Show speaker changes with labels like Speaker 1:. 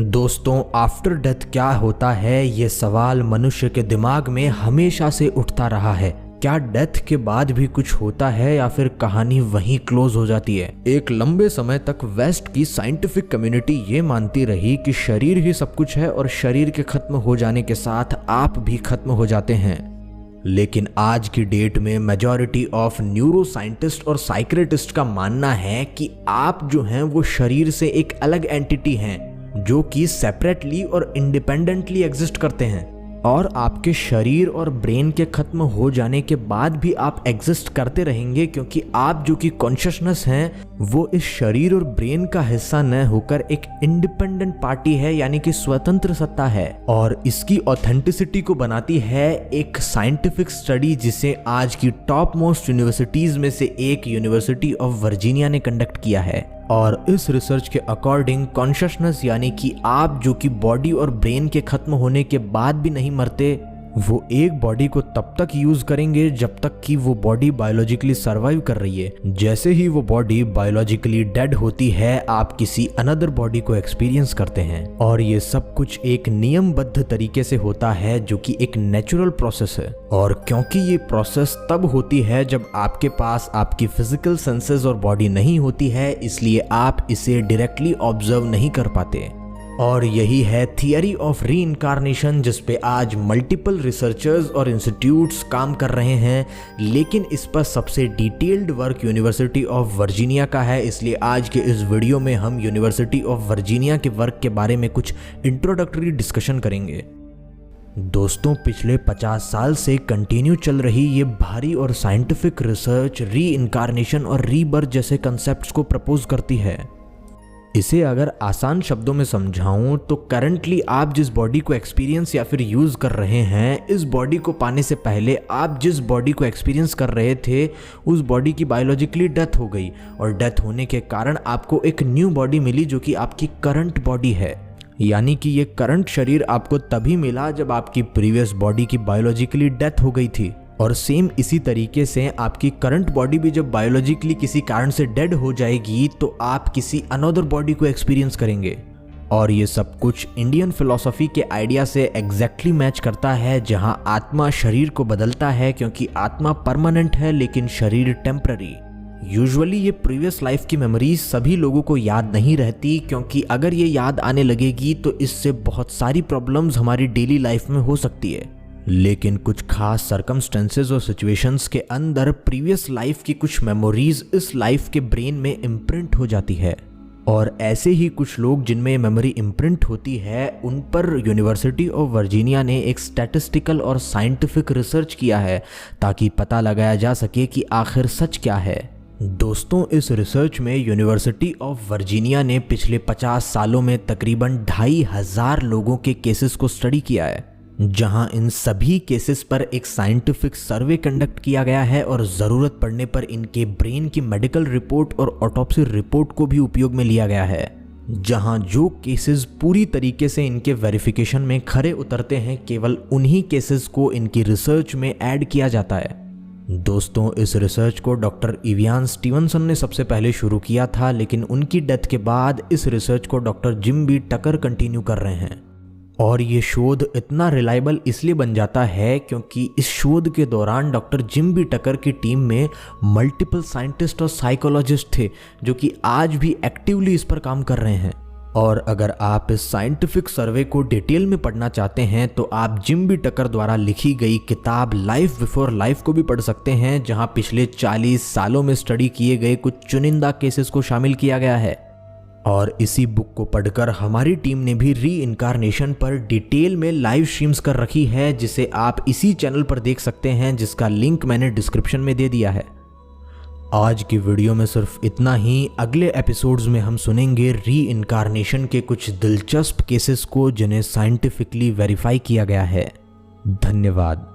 Speaker 1: दोस्तों, after death क्या होता है, ये सवाल मनुष्य के दिमाग में हमेशा से उठता रहा है। क्या डेथ के बाद भी कुछ होता है या फिर कहानी वहीं क्लोज हो जाती है? एक लंबे समय तक वेस्ट की साइंटिफिक कम्युनिटी ये मानती रही कि शरीर ही सब कुछ है और शरीर के खत्म हो जाने के साथ आप भी खत्म हो जाते हैं। लेकिन आज की डेट में मेजॉरिटी ऑफ न्यूरो साइंटिस्ट और साइक्रेटिस्ट का मानना है कि आप जो हैं वो शरीर से एक अलग एंटिटी हैं जो कि सेपरेटली और इंडिपेंडेंटली एग्जिस्ट करते हैं, और आपके शरीर और ब्रेन के खत्म हो जाने के बाद भी आप एग्जिस्ट करते रहेंगे, क्योंकि आप जो कि कॉन्शियसनेस हैं वो इस शरीर और ब्रेन का हिस्सा न होकर एक इंडिपेंडेंट पार्टी है, यानी कि स्वतंत्र सत्ता है। और इसकी ऑथेंटिसिटी को बनाती है एक साइंटिफिक स्टडी जिसे आज की टॉप मोस्ट यूनिवर्सिटीज में से एक यूनिवर्सिटी ऑफ वर्जीनिया ने कंडक्ट किया है। और इस रिसर्च के अकॉर्डिंग कॉन्शियसनेस यानी कि आप जो कि बॉडी और ब्रेन के खत्म होने के बाद भी नहीं मरते, वो एक बॉडी को तब तक यूज करेंगे जब तक कि वो बॉडी बायोलॉजिकली सरवाइव कर रही है। जैसे ही वो बॉडी बायोलॉजिकली डेड होती है, आप किसी अनदर बॉडी को एक्सपीरियंस करते हैं। और ये सब कुछ एक नियमबद्ध तरीके से होता है जो कि एक नेचुरल प्रोसेस है। और क्योंकि ये प्रोसेस तब होती है जब आपके पास आपकी फिजिकल सेंसेस और बॉडी नहीं होती है, इसलिए आप इसे डायरेक्टली ऑब्जर्व नहीं कर पाते। और यही है थियरी ऑफ री इनकारनेशन, जिस पे आज मल्टीपल रिसर्चर्स और इंस्टीट्यूट्स काम कर रहे हैं। लेकिन इस पर सबसे detailed work university of Virginia का है, इसलिए आज के इस वीडियो में हम यूनिवर्सिटी ऑफ वर्जीनिया के वर्क के बारे में कुछ इंट्रोडक्टरी डिस्कशन करेंगे। दोस्तों, पिछले 50 साल से कंटिन्यू चल रही ये भारी और साइंटिफिक रिसर्च री इनकारनेशन और रीबर्थ जैसे कंसेप्ट्स को प्रपोज करती है। इसे अगर आसान शब्दों में समझाऊं तो करंटली आप जिस बॉडी को एक्सपीरियंस या फिर यूज कर रहे हैं, इस बॉडी को पाने से पहले आप जिस बॉडी को एक्सपीरियंस कर रहे थे उस बॉडी की बायोलॉजिकली डेथ हो गई, और डेथ होने के कारण आपको एक न्यू बॉडी मिली जो कि आपकी करंट बॉडी है। यानी कि ये करंट शरीर आपको तभी मिला जब आपकी प्रीवियस बॉडी की बायोलॉजिकली डेथ हो गई थी। और सेम इसी तरीके से आपकी करंट बॉडी भी जब बायोलॉजिकली किसी कारण से डेड हो जाएगी तो आप किसी अनदर बॉडी को एक्सपीरियंस करेंगे। और ये सब कुछ इंडियन फिलॉसफी के आइडिया से एग्जैक्टली मैच करता है, जहां आत्मा शरीर को बदलता है, क्योंकि आत्मा परमानेंट है लेकिन शरीर टेम्पररी। यूजुअली ये प्रीवियस लाइफ की मेमोरीज सभी लोगों को याद नहीं रहती, क्योंकि अगर ये याद आने लगेगी तो इससे बहुत सारी प्रॉब्लम्स हमारी डेली लाइफ में हो सकती है। लेकिन कुछ खास सर्कमस्टेंसेस और सिचुएशंस के अंदर प्रीवियस लाइफ की कुछ मेमोरीज इस लाइफ के ब्रेन में इम्प्रिंट हो जाती है। और ऐसे ही कुछ लोग जिनमें मेमोरी इम्प्रिंट होती है, उन पर यूनिवर्सिटी ऑफ वर्जीनिया ने एक स्टैटिस्टिकल और साइंटिफिक रिसर्च किया है ताकि पता लगाया जा सके कि आखिर सच क्या है। दोस्तों, इस रिसर्च में यूनिवर्सिटी ऑफ वर्जीनिया ने पिछले 50 सालों में तकरीबन 2500 लोगों के केसेस को स्टडी किया है, जहां इन सभी केसेस पर एक साइंटिफिक सर्वे कंडक्ट किया गया है और ज़रूरत पड़ने पर इनके ब्रेन की मेडिकल रिपोर्ट और ऑटोप्सी रिपोर्ट को भी उपयोग में लिया गया है। जहां जो केसेस पूरी तरीके से इनके वेरिफिकेशन में खरे उतरते हैं, केवल उन्हीं केसेस को इनकी रिसर्च में ऐड किया जाता है। दोस्तों, इस रिसर्च को डॉक्टर इवियन स्टीवनसन ने सबसे पहले शुरू किया था, लेकिन उनकी डेथ के बाद इस रिसर्च को डॉक्टर जिम बी टकर कंटिन्यू कर रहे हैं। और ये शोध इतना रिलायबल इसलिए बन जाता है क्योंकि इस शोध के दौरान डॉक्टर जिम बी टकर की टीम में मल्टीपल साइंटिस्ट और साइकोलॉजिस्ट थे जो कि आज भी एक्टिवली इस पर काम कर रहे हैं। और अगर आप इस साइंटिफिक सर्वे को डिटेल में पढ़ना चाहते हैं तो आप जिम बी टकर द्वारा लिखी गई किताब लाइफ बिफोर लाइफ को भी पढ़ सकते हैं, जहां पिछले 40 सालों में स्टडी किए गए कुछ चुनिंदा केसेस को शामिल किया गया है। और इसी बुक को पढ़कर हमारी टीम ने भी री इनकारनेशन पर डिटेल में लाइव स्ट्रीम्स कर रखी है, जिसे आप इसी चैनल पर देख सकते हैं, जिसका लिंक मैंने डिस्क्रिप्शन में दे दिया है। आज की वीडियो में सिर्फ इतना ही। अगले एपिसोड्स में हम सुनेंगे री इनकारनेशन के कुछ दिलचस्प केसेस को जिन्हें साइंटिफिकली वेरीफाई किया गया है। धन्यवाद।